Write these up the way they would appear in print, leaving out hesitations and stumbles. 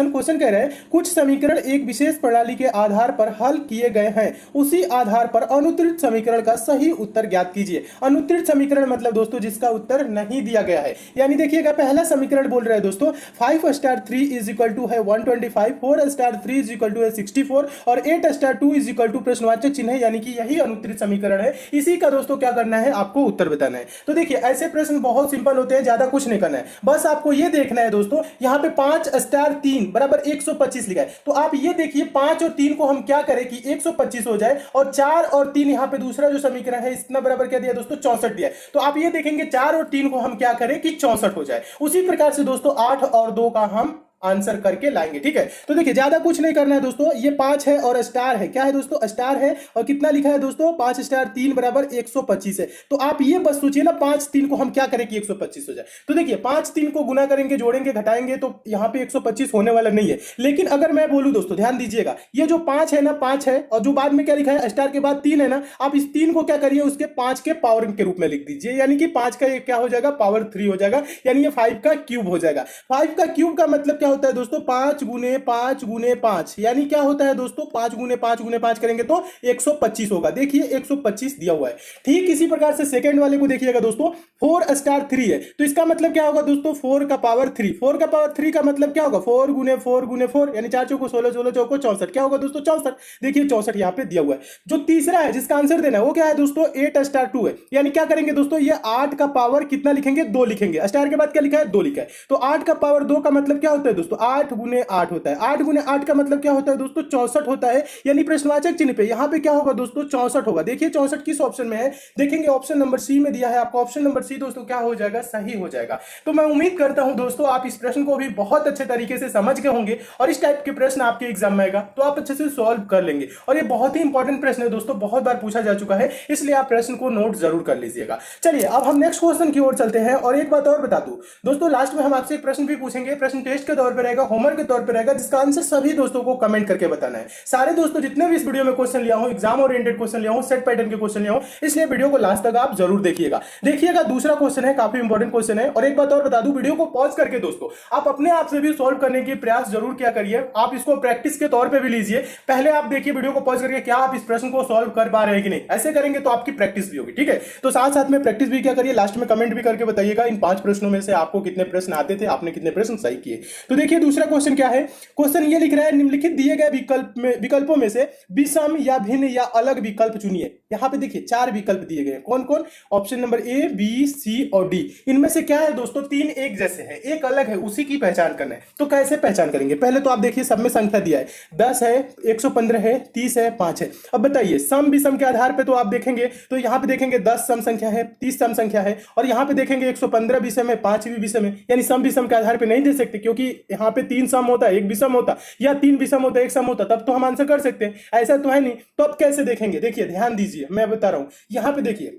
Question कह रहे हैं कुछ समीकरण एक विशेष प्रणाली के आधार पर हल किए गए हैं, उसी आधार पर अनुत्तरित समीकरण का सही उत्तर ज्ञात कीजिए। अनुत्तरित समीकरण मतलब दोस्तों जिसका उत्तर नहीं दिया गया है। यानी देखिएगा पहला समीकरण बोल रहे हैं दोस्तों 5 स्टार 3 इज इक्वल टू है 125, 4 स्टार 3 इज इक्वल टू है 64 और 8 स्टार 2 इज इक्वल टू प्रश्नवाचक चिन्ह है, यानी कि यही अनुत्तरित समीकरण है। इसी का दोस्तों क्या करना है, आपको उत्तर बताना है। तो देखिए ऐसे प्रश्न बहुत सिंपल होते हैं, ज्यादा कुछ नहीं करना है, बस आपको यह देखना है दोस्तों यहाँ पे 5 स्टार 3 बराबर 125 लिखा है। तो आप ये देखिए 5 और 3 को हम क्या करें कि 125 हो जाए और 4 और 3 यहाँ पे दूसरा जो समीकरण है इतना बराबर क्या दिया दोस्तों 64 दिया है। तो आप ये देखेंगे 4 और 3 को हम क्या करें कि 64 हो जाए। उसी प्रकार से दोस्तों 8 और 2 का हम आंसर करके लाएंगे। ठीक है, तो देखिए ज्यादा कुछ नहीं करना है दोस्तों, ये 5 है और स्टार है, क्या है दोस्तों स्टार है और कितना लिखा है दोस्तों 5 स्टार 3 बराबर 125 है। तो आप ये बस सोचिए ना 5 3 को हम क्या करें कि 125 हो जाए। तो देखिए 5 3 को गुना करेंगे, जोड़ेंगे, घटाएंगे तो यहाँ पे 125 होने वाला नहीं है। लेकिन अगर मैं बोलूं दोस्तों ध्यान दीजिएगा, ये जो 5 है ना 5 है और जो बाद में क्या लिखा है स्टार के बाद 3 है ना, आप इस 3 को क्या करिए उसके 5 के पावर के रूप में लिख दीजिए, यानी कि 5 का क्या हो जाएगा पावर 3 हो जाएगा, यानी ये 5 का क्यूब हो जाएगा। 5 का क्यूब का मतलब क्या होता है दोस्तों 5 गुने 5 गुने 5, यानी क्या होता है दोस्तों 5 गुने 5 गुने 5 करेंगे तो 125 होगा। देखिए 125 दिया हुआ है। ठीक इसी प्रकार से सेकंड वाले को देखिएगा दोस्तों 4 स्टार 3 है, तो इसका मतलब क्या होगा दोस्तों 4 का पावर 3, 4 का पावर 3 का मतलब क्या होगा 4 गुने 4 गुने 4, यानी 4 चौको 16, 16 चौको 64, क्या होगा दोस्तों 64। देखिए 64 यहां पे दिया हुआ है। जो तीसरा है जिसका आंसर देना है वो क्या है दोस्तों 8 स्टार 2 है, यानी क्या करेंगे दोस्तों ये 8 का पावर कितना लिखेंगे 2 लिखेंगे, स्टार के बाद क्या लिखा है 2 लिखा है। तो 8 का पावर 2 का मतलब क्या होता है दोस्तों 8 गुने 8 होता है। 8 गुने 8 का मतलब क्या होता है दोस्तों 64 होता है, यानी प्रश्नवाचक चिन्ह पे यहां पे क्या होगा दोस्तों 64 होगा। देखिए 64 किस ऑप्शन में है, देखेंगे ऑप्शन नंबर सी में दिया है आपको, ऑप्शन नंबर सी दोस्तों क्या हो जाएगा सही हो जाएगा। तो मैं उम्मीद करता हूं दोस्तों आप इस प्रश्न को भी बहुत अच्छे तरीके से समझ गए होंगे और इस टाइप के प्रश्न आपके एग्जाम में आएगा तो आप अच्छे से सॉल्व कर लेंगे। और ये बहुत ही इंपॉर्टेंट प्रश्न है दोस्तों, बहुत बार पूछा जा चुका है, इसलिए आप प्रश्न को नोट जरूर कर लीजिएगा। चलिए अब हम नेक्स्ट क्वेश्चन की ओर चलते हैं। और एक बात और बता दूं दोस्तों, लास्ट में हम आपसे एक प्रश्न भी पूछेंगे, प्रश्न टेस्ट के तौर पर रहेगा, होमवर्क के तौर पर रहेगा, जिसका आंसर सभी दोस्तों को कमेंट करके बताना है। सारे दोस्तों जितने भी इस वीडियो में क्वेश्चन लिया हूं, एग्जाम ओरिएंटेड क्वेश्चन लिया हूं, सेट पैटर्न के क्वेश्चन लिया हूं, इसलिए वीडियो को लास्ट तक आप जरूर देखिएगा। देखिएगा दूसरा क्वेश्चन है, काफी इंपॉर्टेंट क्वेश्चन है। और एक बात और बता दूं, वीडियो को पॉज करके दोस्तों आप अपने आप से भी सॉल्व करने की प्रयास जरूर क्या करिए, आप इसको प्रैक्टिस के तौर पे भी लीजिए। पहले आप देखिए वीडियो को पॉज करके क्या आप इस प्रश्न को सॉल्व कर पा रहे हैं कि नहीं, ऐसे करेंगे तो आपकी प्रैक्टिस भी होगी। ठीक है, तो साथ साथ में प्रैक्टिस भी क्या करिए, लास्ट में कमेंट भी करके बताइएगा इन 5 प्रश्नों में से आपको कितने प्रश्न आते थे, आपने कितने प्रश्न सही किए। तो देखिए दूसरा क्वेश्चन क्या है, क्वेश्चन ये लिख रहा है निम्नलिखित दिए गए विकल्पों में से विषम या भिन्न या अलग विकल्प चुनिए। यहां पे देखिए 4 विकल्प दिए गए हैं, कौन कौन, option number A B C और डी। इनमें से क्या है दोस्तों 3 एक जैसे हैं, एक अलग है, उसी की पहचान करना है। तो कैसे पहचान करेंगे, पहले तो आप देखिए सब में संख्या दिया है, 10 है, 115 है, 30 है, 5 है। अब बताइए सम विषम के आधार पे तो आप देखेंगे तो यहां पे देखेंगे 10 सम संख्या है, 30 सम संख्या है और यहां पे देखेंगे 115 विषम है, 5 भी विषम है। यानी सम विषम के आधार पे नहीं दे सकते, क्योंकि यहां पे 3 सम होता है, 1 विषम होता, या 3 विषम होता, 1 सम होता, तब तो हम आंसर कर सकते हैं। ऐसा तो है नहीं, तो अब कैसे देखेंगे, देखिए ध्यान दीजिए मैं बता रहा हूं। यहां पे देखिए,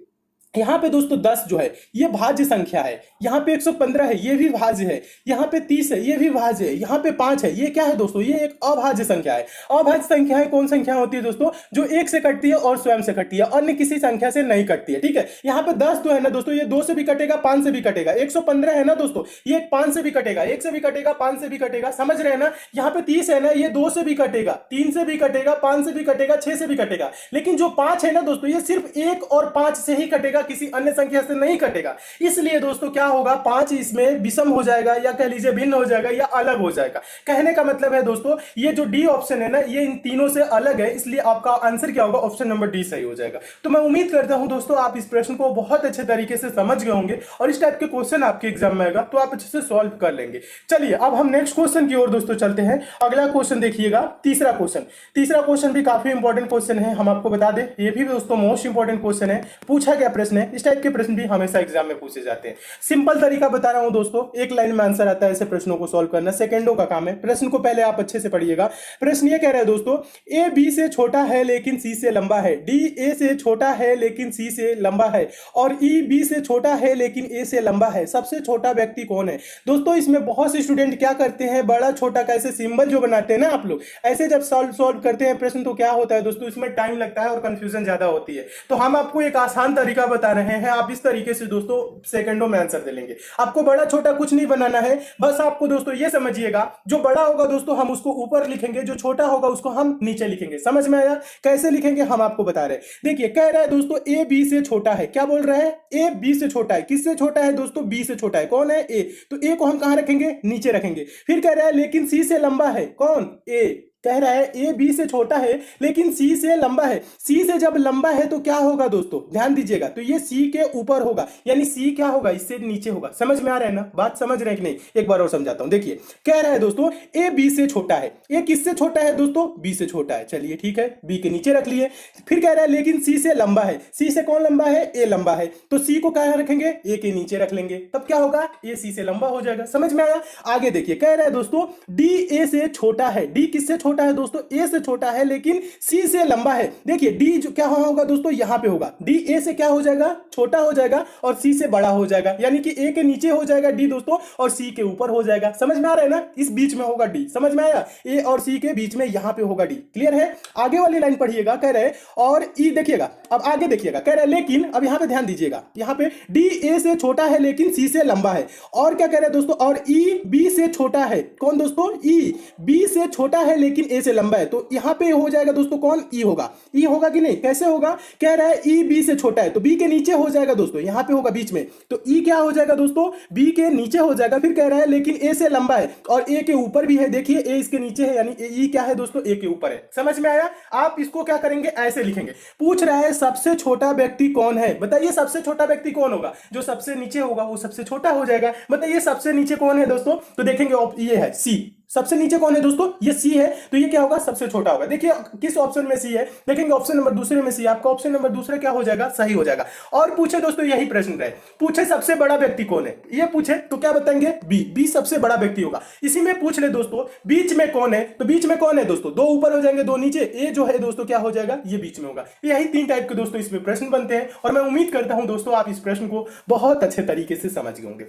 यहां पे दोस्तों 10 जो है ये भाज्य संख्या है, यहां पे 115 है ये भी भाज्य है, यहां पे 30 है ये भी भाज्य है, यहां पे 5 है ये क्या है दोस्तों, ये एक अभाज्य संख्या है। अभाज्य संख्याएं कौन संख्या होती है दोस्तों, जो 1 से कटती है और स्वयं से कटती है, अन्य किसी संख्या से नहीं कटती है। ठीक है, यहां पे 10 जो है ना दोस्तों ये 2 से भी कटेगा, 5 से भी कटेगा। 115 है ना दोस्तों ये 5 से भी कटेगा, 1 से भी कटेगा, 5 से भी कटेगा, समझ रहे हैं ना। यहां पे 30 है ना ये 2 से भी कटेगा, 3 से भी कटेगा, 5 से भी कटेगा, 6 से भी कटेगा। लेकिन जो 5 है ना दोस्तों ये सिर्फ 1 और 5 से ही कटेगा, किसी अन्य संख्या से नहीं कटेगा। इसलिए दोस्तों क्या होगा 5 इसमें विषम हो जाएगा, या कह लीजिए भिन्न हो जाएगा, या अलग हो जाएगा। कहने का मतलब है दोस्तों ये जो डी ऑप्शन है ना ये इन तीनों से अलग है, इसलिए आपका आंसर क्या होगा ऑप्शन नंबर डी सही हो जाएगा। तो मैं उम्मीद करता हूं दोस्तों आप इस प्रश्न को बहुत अच्छे तरीके से समझ गए होंगे और इस टाइप के क्वेश्चन आपके एग्जाम में आएगा तो आप अच्छे से सॉल्व कर लेंगे। चलिए अब हम नेक्स्ट क्वेश्चन की ओर दोस्तों चलते हैं। अगला क्वेश्चन देखिएगा, तीसरा क्वेश्चन भी काफी इंपॉर्टेंट क्वेश्चन है, हम आपको बता दें ये भी दोस्तों मोस्ट इंपॉर्टेंट क्वेश्चन है। पूछा गया प्रश्न है, इस टाइप के प्रश्न भी हमेशा एग्जाम में पूछे जाते हैं। सिंपल तरीका बता रहा हूं दोस्तों, एक लाइन में आंसर आता है, ऐसे प्रश्नों को सॉल्व करना सेकंडों का काम है। प्रश्न को पहले आप अच्छे से पढ़िएगा। प्रश्न ये कह रहा है दोस्तों ए बी से छोटा है लेकिन सी से लंबा है, डी ए से छोटा है लेकिन सी से लंबा है और ई बी से छोटा है लेकिन ए से लंबा है, सबसे छोटा व्यक्ति कौन है। दोस्तों इसमें बहुत से स्टूडेंट क्या करते हैं, बड़ा छोटा का ऐसे सिंबल जो बनाते हैं ना आप लोग, ऐसे जब सॉल्व करते हैं प्रश्न तो क्या होता है दोस्तों इसमें टाइम लगता है और कंफ्यूजन ज्यादा होती है। तो हम आपको एक आसान तरीका बता रहे हैं, आप इस तरीके से दोस्तों सेकंडों में आंसर दे लेंगे। आपको बड़ा छोटा कुछ नहीं बनाना है, बस आपको दोस्तों ये समझिएगा, जो बड़ा होगा दोस्तों हम उसको ऊपर लिखेंगे, जो छोटा होगा उसको हम नीचे लिखेंगे। समझ में आया? कैसे लिखेंगे हम आपको बता रहे हैं। देखिए कह रहा है दोस्तों ए बी से छोटा है। क्या बोल रहा है? ए बी से छोटा है। किससे छोटा है दोस्तों? बी से छोटा है। कौन है? ए। तो ए को हम कहां रखेंगे? नीचे रखेंगे। फिर कह रहा है लेकिन सी से लंबा है। कौन? ए। कह रहा है ए बी से छोटा है लेकिन सी से लंबा है। सी से जब लंबा है तो क्या होगा दोस्तों? ध्यान दीजिएगा, तो ये सी के ऊपर होगा, यानी सी क्या होगा? इससे नीचे होगा। समझ में आ रहा है ना? बात समझ रहे हैं कि नहीं? एक बार और समझाता हूं। देखिए कह रहा है दोस्तों ए बी से छोटा है। ए किससे छोटा है दोस्तों? बी से छोटा है। चलिए ठीक है, बी के नीचे रख लिए। फिर कह रहा है लेकिन सी से लंबा है। सी से कौन लंबा है? ए लंबा है। तो सी को कहां रखेंगे? ए के नीचे रख लेंगे। तब क्या होगा? ए सी से लंबा हो जाएगा। समझ में आया? आगे देखिए कह रहा है दोस्तों डी ए से छोटा है। डी किससे छोटा है दोस्तों? ए से छोटा है लेकिन सी से लंबा है। देखिए डी जो क्या होगा दोस्तों? यहां पे होगा। डी ए से क्या हो जाएगा? छोटा हो जाएगा और सी से बड़ा हो जाएगा, यानी कि ए के नीचे हो जाएगा डी दोस्तों और सी के ऊपर हो जाएगा। समझ में आ रहा है ना? इस बीच में होगा डी। समझ में आया? ए और सी के बीच में यहां पे होगा डी। क्लियर है? आगे वाली लाइन पढ़िएगा। कह रहे और ई देखिएगा, अब आगे देखिएगा। कह रहा है लेकिन, अब यहां पे ध्यान दीजिएगा, यहां पे डी ए से छोटा है लेकिन सी से लंबा है। और क्या कह रहे हैं दोस्तों? और ई बी से छोटा है। कौन दोस्तों? ई बी से छोटा है लेकिन ए से लंबा है। तो यहां पे हो जाएगा दोस्तों कौन? ई होगा। ई होगा कि नहीं? कैसे होगा? कह रहा है ई बी से छोटा है तो बी के नीचे हो जाएगा दोस्तों, यहां पे होगा बीच में। तो ई क्या हो जाएगा दोस्तों? बी के नीचे हो जाएगा। फिर कह रहा है लेकिन ए से लंबा है और ए के ऊपर भी है। देखिए ए इसके नीचे है, यानी ई क्या है दोस्तों? ए के ऊपर है। समझ में आया? आप इसको क्या करेंगे? ऐसे लिखेंगे। पूछ रहा है सबसे छोटा व्यक्ति कौन है? बताइए सबसे छोटा व्यक्ति कौन होगा? जो सबसे नीचे होगा वो सबसे छोटा हो जाएगा। बताइए सबसे नीचे कौन है दोस्तों? तो देखेंगे ये है सी। सबसे नीचे कौन है दोस्तों? ये सी है। तो ये क्या होगा? सबसे छोटा होगा। देखिए किस ऑप्शन में सी है? देखेंगे ऑप्शन नंबर दूसरे में सी। आपका ऑप्शन नंबर दूसरा क्या हो जाएगा? सही हो जाएगा। और पूछे दोस्तों यही प्रश्न रहे, पूछे सबसे बड़ा व्यक्ति कौन है, ये पूछे तो क्या बताएंगे? बी। बी सबसे बड़ा व्यक्ति होगा। इसी में पूछ ले दोस्तों बीच में कौन है, तो बीच में कौन है दोस्तों? दो ऊपर हो जाएंगे, दो नीचे। ए जो है दोस्तों क्या हो जाएगा? ये बीच में होगा। यही तीन टाइप के दोस्तों इसमें प्रश्न बनते हैं और मैं उम्मीद करता हूं दोस्तों आप इस प्रश्न को बहुत अच्छे तरीके से समझ गए होंगे।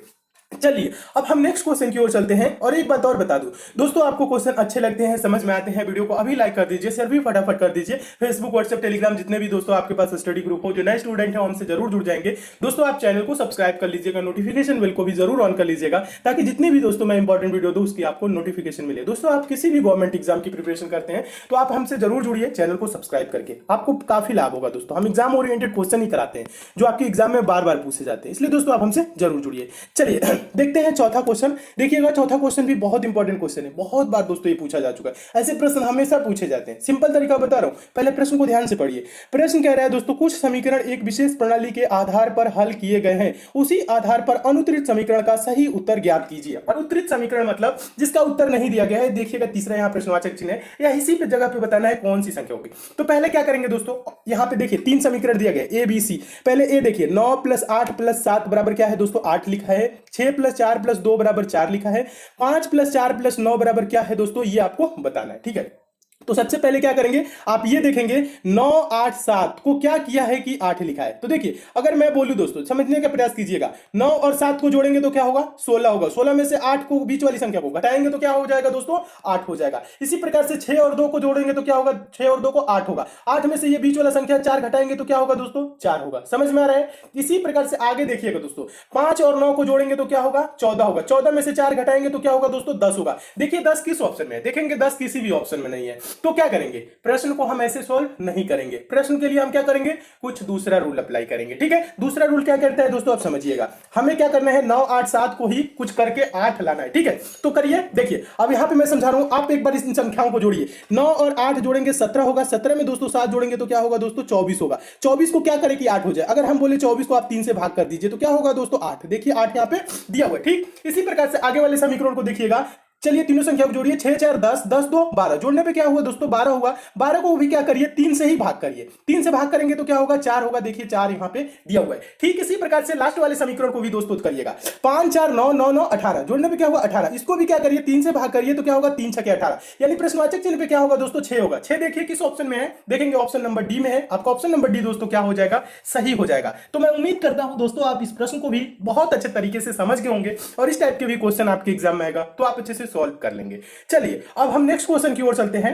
चलिए अब हम नेक्स्ट क्वेश्चन की ओर चलते हैं। और एक बात और बता दूं दोस्तों, आपको क्वेश्चन अच्छे लगते हैं, समझ में आते हैं, वीडियो को अभी लाइक कर दीजिए, शेयर भी फटाफट कर दीजिए। फेसबुक, व्हाट्सएप, टेलीग्राम जितने भी दोस्तों आपके पास स्टडी ग्रुप हो, जो नए स्टूडेंट है उनसे जरूर जुड़ जाएंगे। दोस्तों आप चैनल को सब्सक्राइब कर लीजिएगा, नोटिफिकेशन बेल को भी जरूर ऑन कर लीजिएगा, ताकि जितनी भी दोस्तों मैं इंपॉर्टेंट वीडियो दूं उसकी आपको नोटिफिकेशन मिले। दोस्तों आप किसी भी गवर्नमेंट एग्जाम की प्रिपरेशन करते हैं तो आप हमसे जरूर जुड़िए चैनल को सब्सक्राइब करके, आपको काफी लाभ होगा। दोस्तों हम एग्जाम ओरिएंटेड क्वेश्चन ही कराते हैं जो आपके एग्जाम में बार बार पूछे जाते हैं, इसलिए दोस्तों आप हमसे जरूर जुड़िए। चलिए देखते हैं चौथा क्वेश्चन। देखिएगा चौथा क्वेश्चन भी बहुत इंपॉर्टेंट क्वेश्चन है, बहुत बार दोस्तों ये पूछा जा चुका है। ऐसे प्रश्न हमेशा पूछे जाते हैं। सिंपल तरीका बता रहा हूं, पहले प्रश्न को ध्यान से पढ़िए। प्रश्न कह रहा है दोस्तों कुछ समीकरण एक विशेष प्रणाली के आधार पर हल किए गए हैं, उसी आधार पर अनुत्तरित समीकरण का सही उत्तर ज्ञात कीजिए। अनुत्तरित समीकरण मतलब जिसका उत्तर नहीं दिया गया है। देखिएगा तीसरा यहाँ प्रश्नवाचक चिन्ह है, या इसी पे जगह पे बताना है कौन सी संख्या होगी। तो पहले क्या करेंगे दोस्तों, यहाँ पे देखिए तीन समीकरण दिया गया ए बी सी। पहले ए देखिए 9 + 8 + 7 बराबर क्या है दोस्तों? 8 लिखा है। 6 + 4 + 2 बराबर 4 लिखा है। 5 + 4 + 9 बराबर क्या है दोस्तों? ये आपको बताना है। ठीक है, तो सबसे पहले क्या करेंगे, आप ये देखेंगे 9 8 7 को क्या किया है कि 8 लिखा है। तो देखिए अगर मैं बोलूं दोस्तों, समझने का प्रयास कीजिएगा, 9 और 7 को जोड़ेंगे तो क्या होगा? 16 होगा। 16 में से 8 को बीच वाली संख्या को घटाएंगे तो क्या हो जाएगा दोस्तों? 8 हो जाएगा। इसी प्रकार से 6 और 2 को जोड़ेंगे तो क्या होगा? 6 और 2 को 8 होगा। 8 में से ये बीच वाला संख्या 4 घटाएंगे तो क्या होगा दोस्तों? 4 होगा। समझ में आ रहा है? इसी प्रकार से आगे देखिएगा दोस्तों, 5 और 9 को जोड़ेंगे तो क्या होगा? 14 होगा। 14 में से 4 घटाएंगे तो क्या होगा दोस्तों? 10 होगा। देखिए 10 किस ऑप्शन में है? देखेंगे 10 किसी भी ऑप्शन में नहीं है। तो क्या करेंगे, प्रश्न को हम ऐसे सॉल्व नहीं करेंगे। प्रश्न के लिए हम क्या करेंगे? कुछ दूसरा रूल अप्लाई करेंगे। ठीक है, दूसरा रूल क्या करता है दोस्तों? आप समझिएगा, हमें क्या करना है, 9 8 7 को ही कुछ करके 8 लाना है। ठीक है, तो करिए। देखिए अब यहां पे मैं समझा रहा हूं, आप एक बार इन संख्याओं को जोड़िए। 9 और 8 जोड़ेंगे 17 होगा। 17 में दोस्तों 7 जोड़ेंगे तो क्या होगा दोस्तों? 24 होगा। 24 को क्या करें कि 8 हो जाए। अगर हम बोले 24 को आप 3 से भाग कर दीजिए तो क्या होगा दोस्तों? 8। देखिए 8 यहां पे दिया हुआ है। ठीक, इसी प्रकार से आगे वाले समीकरण को देखिएगा। चलिए तीनों संख्या को जोड़िए, 6 4 10, 10 2 12, जोड़ने पे क्या हुआ दोस्तों? 12 हुआ। 12 को भी क्या करिए? 3 से ही भाग करिए। 3 से भाग करेंगे तो क्या होगा? 4 होगा। देखिए 4 यहाँ पे दिया हुआ है। ठीक इसी प्रकार से लास्ट वाले समीकरण को भी दोस्तों करिएगा। 5 4 9 9 9 18, जोड़ने पे क्या हुआ? 18। इसको भी क्या करिए? 3 से भाग करिए तो क्या होगा? 3 6 18, यानी प्रश्नवाचक चिन्ह पे क्या होगा दोस्तों? 6 होगा। 6 देखिए किस ऑप्शन में है? देखेंगे ऑप्शन नंबर डी में है। आपका ऑप्शन नंबर डी दोस्तों क्या हो जाएगा? सही हो जाएगा। तो मैं उम्मीद करता हूं दोस्तों आप इस प्रश्न को भी बहुत अच्छे तरीके से समझ गए होंगे और इस टाइप के भी क्वेश्चन आपके एग्जाम में आएगा तो आप अच्छे से सॉल्व कर लेंगे। चलिए अब हम नेक्स्ट क्वेश्चन की ओर चलते हैं।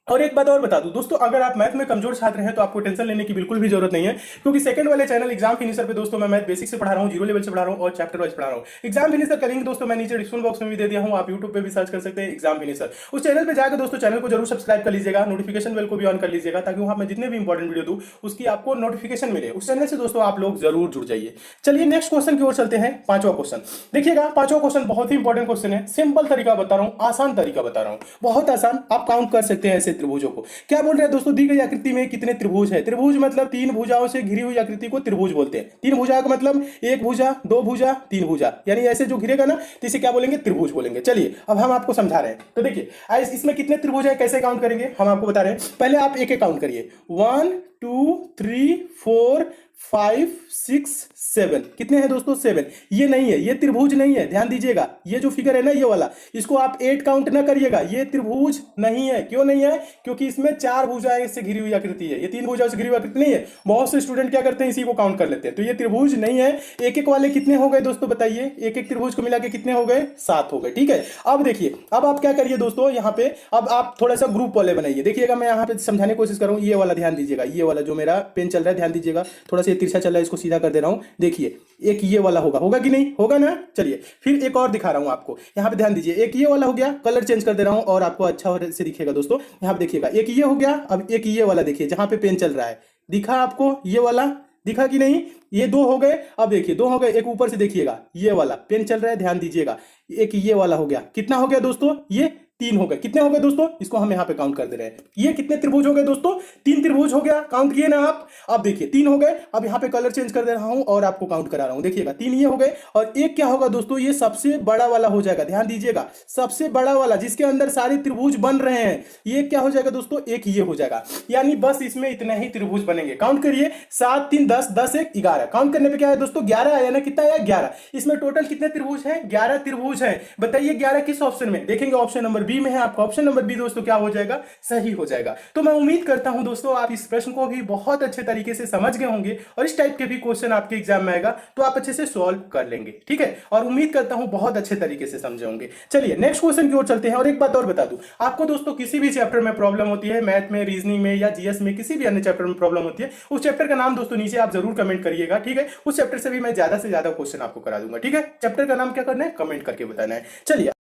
और एक बात और बता दूं दोस्तों, अगर आप मैथ में कमजोर छात्र हैं तो आपको टेंशन लेने की बिल्कुल भी जरूरत नहीं है, क्योंकि सेकंड वाले चैनल एग्जाम फिनिशर पे दोस्तों मैं मैथ बेसिक से पढ़ा रहा हूं, जीरो लेवल से पढ़ा रहा हूं और चैप्टर वाइज पढ़ा रहा हूं। एग्जाम फिनिशर का लिंक दोस्तों मैं नीचे डिस्क्रिप्शन बॉक्स में भी दे दिया हूं, आप यूट्यूब पे भी सर्च कर सकते हैं एग्जाम फिनिशर। उस चैनल पे जाकर दोस्तों चैनल को जरूर सब्सक्राइब कर लीजिएगा, नोटिफिकेशन बेल को भी ऑन कर लीजिएगा, ताकि वहां मैं जितने भी इंपॉर्टेंट वीडियो दूं उसकी आपको नोटिफिकेशन मिले। उस चैनल से दोस्तों आप लोग जरूर जुड़ जाइए। चलिए नेक्स्ट क्वेश्चन की ओर चलते हैं। पांचवा क्वेश्चन देखिएगा, पांचवा क्वेश्चन बहुत ही इंपॉर्टेंट क्वेश्चन है। सिंपल तरीका बता रहा हूं, आसान तरीका बता रहा हूं, बहुत आसान, आप काउंट कर सकते हैं ऐसे त्रिभुजों को। क्या बोल रहे हैं दोस्तों, दी गई आकृति में कितने त्रिभुज है। त्रिभुज मतलब तीन भुजाओं से घिरी हुई आकृति को त्रिभुज बोलते हैं। तीन भुजा का मतलब एक भुजा, दो भुजा, तीन भुजा, यानी ऐसे जो घिरेगा ना तो इसे क्या बोलेंगे, त्रिभुज बोलेंगे। चलिए अब हम आपको समझा रहे हैं। तो देखिए इसमें कितने त्रिभुज है, कैसे काउंट करेंगे हम आपको बता रहे हैं। पहले आप एक एक काउंट करिए, 1 2 3 4 5 6 7। कितने हैं दोस्तों, 7। ये नहीं है, ये त्रिभुज नहीं है, ध्यान दीजिएगा। ये जो फिगर है ना ये वाला, इसको आप 8 काउंट ना करिएगा, ये त्रिभुज नहीं है। क्यों नहीं है, क्योंकि इसमें चार भुजाएं से घिरी हुई आकृति है, ये तीन भुजाओं से घिरी हुई आकृति नहीं है। बहुत से स्टूडेंट क्या करते हैं, इसी को काउंट कर लेते हैं, तो ये त्रिभुज नहीं है। एक एक वाले कितने हो गए दोस्तों बताइए, एक एक त्रिभुज को मिला के कितने हो गए, 7 हो गए। ठीक है, अब देखिए, अब आप क्या करिए दोस्तों, यहाँ पे अब आप थोड़ा सा ग्रुप वाले बनाइए। देखिएगा मैं यहाँ पे समझाने की कोशिश कर रहा हूँ, ये वाला ध्यान दीजिएगा, ये वाला जो मेरा पेन चल रहा है ध्यान दीजिएगा, थोड़ा सा तिरछा चल रहा है, इसको सीधा कर दे रहा हूं। देखिए एक ये वाला होगा, होगा कि नहीं, होगा ना। चलिए फिर एक और दिखा रहा हूं आपको, यहां पे ध्यान दीजिए, एक ये वाला हो गया, कलर चेंज कर दे रहा हूं और आपको अच्छा से दिखेगा दोस्तों। यहां पे देखिएगा एक ये हो गया, अब एक ये वाला देखिए जहां पे पेन चल रहा है, दिखा आपको ये वाला, दिखा कि नहीं, ये दो हो गए। अब देखिए दो हो गए, एक ऊपर से देखिएगा ये वाला पेन चल रहा है, ध्यान दीजिएगा, एक ये वाला हो गया। कितना हो गया दोस्तों, ये 3 हो गए। कितने हो गए दोस्तों, इसको हम यहां पे काउंट कर दे रहे हैं। ये कितने त्रिभुज हो गए दोस्तों, 3 त्रिभुज हो गया, काउंट किए ना आप। अब देखिए 3 हो गए, अब यहां पे कलर चेंज कर दे रहा हूं और आपको काउंट करा रहा हूं। देखिएगा 3 ये हो गए, और एक क्या होगा दोस्तों, ये सबसे बड़ा वाला हो जाएगा, ध्यान दीजिएगा, सबसे बड़ा वाला जिसके अंदर सारे त्रिभुज बन रहे हैं, ये क्या हो जाएगा दोस्तों, एक ये हो जाएगा। यानी बस इसमें इतने ही त्रिभुज बनेंगे। काउंट करिए, 7 3 10 10 1 11। काउंट करने पे क्या है दोस्तों, 11 आया ना, कितना आया, 11। इसमें टोटल कितने त्रिभुज हैं, 11 त्रिभुज हैं। बताइए 11 किस ऑप्शन में, देखेंगे ऑप्शन नंबर बी में है। आपका ऑप्शन नंबर बी दोस्तों क्या हो जाएगा, सही हो जाएगा। तो मैं उम्मीद करता हूं दोस्तों आप इस प्रश्न को भी बहुत अच्छे तरीके से समझ गए होंगे, और इस टाइप के भी क्वेश्चन आपके एग्जाम में आएगा तो आप अच्छे से सॉल्व कर लेंगे। ठीक है, और उम्मीद करता हूं बहुत अच्छे तरीके से समझे होंगे। चलिए नेक्स्ट क्वेश्चन की ओर चलते हैं। और एक बात और बता दूं आपको दोस्तों, किसी भी चैप्टर में प्रॉब्लम होती है, मैथ में, रीजनिंग में या जीएस में, किसी भी अन्य चैप्टर में प्रॉब्लम होती है, उस चैप्टर का नाम दोस्तों नीचे आप जरूर कमेंट करिएगा। ठीक है, उस चैप्टर से भी मैं ज्यादा से ज्यादा क्वेश्चन आपको करा दूंगा। ठीक है, चैप्टर का नाम क्या करना है, कमेंट करके बताना है। चलिए